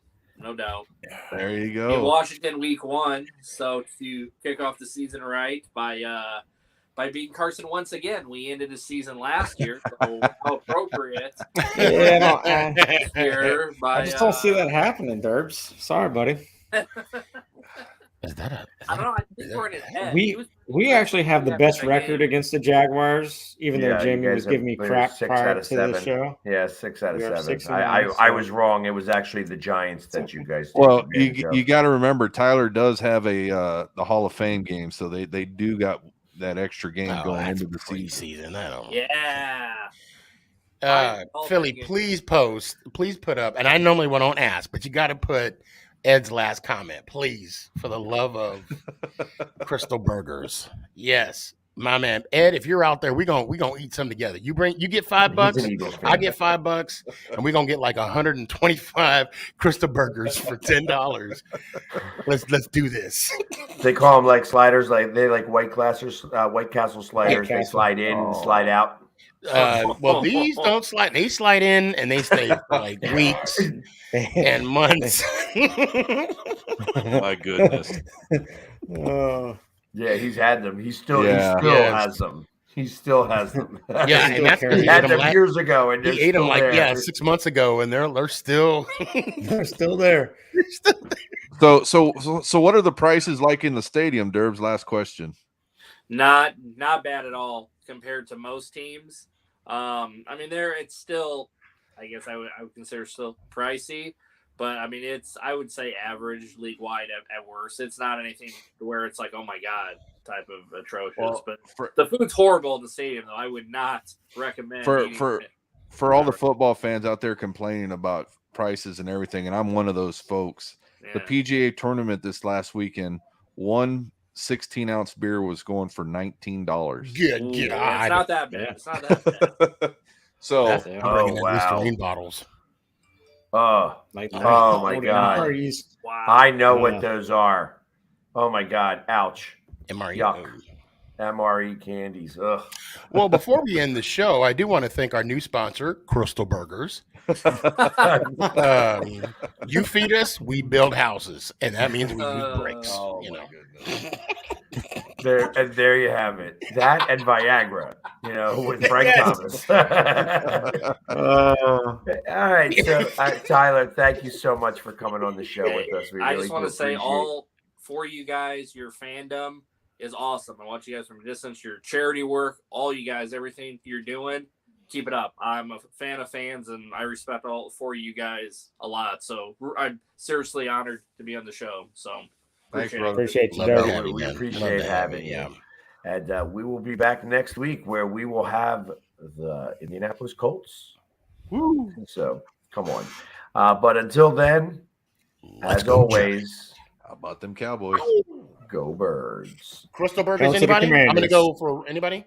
There you go. In Washington, week 1. So to kick off the season right by beating Carson once again, we ended the season last year. So how appropriate. I just don't see that happening, Derbs. Sorry, buddy. Is that I don't know. I think we're in his head. We actually have the best record against the Jaguars, even though Jamie was giving me crap prior to the show. Yeah, 6 out of 7. I was wrong. It was actually the Giants that you guys did. Well, you got to remember, Tyler does have the Hall of Fame game, so they do got that extra game going into the season. Philly, please put up, and I normally don't ask, but you got to put Ed's last comment, please, for the love of Crystal Burgers. Yes, my man Ed. If you're out there, we gonna eat some together. You get $5, I get $5, and we're gonna get like 125 Crystal Burgers for $10. Let's do this. They call them like sliders, like they like White Castle sliders. They slide in and slide out. Well, these don't slide. They slide in and they stay for like weeks and months. My goodness. Yeah, he's had them. He still has them. He still has them. Yeah, and that's he had them years ago, and he ate them like 6 months ago, and they're still they're still there. So what are the prices like in the stadium, Derbs? Last question. Not bad at all compared to most teams. It's still, I guess I would consider still pricey, but I would say average league wide at worst. It's not anything where it's like, oh my God, type of atrocious. Well, but the food's horrible in the stadium, though. I would not recommend for all the football fans out there complaining about prices and everything, and I'm one of those folks. Yeah. The PGA tournament this last weekend, one 16-ounce beer was going for $19. Good Ooh, God. it's not that bad. It's not that bad. So I'm bringing in wow. Listerine bottles. Oh, Like oh my God. parties. Wow. I know what those are. Oh my God. Ouch. MRE. Yuck. MRE candies. Ugh. Well, before we end the show, I do want to thank our new sponsor, Crystal Burgers. You feed us, we build houses, and that means we use bricks. Oh you my know. goodness. There you have it. That and Viagra, with Frank Thomas. All right. So, Tyler, thank you so much for coming on the show with us. I just want to say all for you guys, your fandom is awesome. I watch you guys from a distance, your charity work, all you guys, everything you're doing. Keep it up. I'm a fan of fans, and I respect all for you guys a lot. So I'm seriously honored to be on the show. So Thanks, brother. Appreciate you, Love to Joe. have you, We man. appreciate Love to have having you, you. And we will be back next week where we will have the Indianapolis Colts. Woo. So come on. But until then, Let's as go, always, How about them Cowboys? go Birds. Crystal Burgers, Tell us to the anybody? I'm going to Commanders. go for anybody.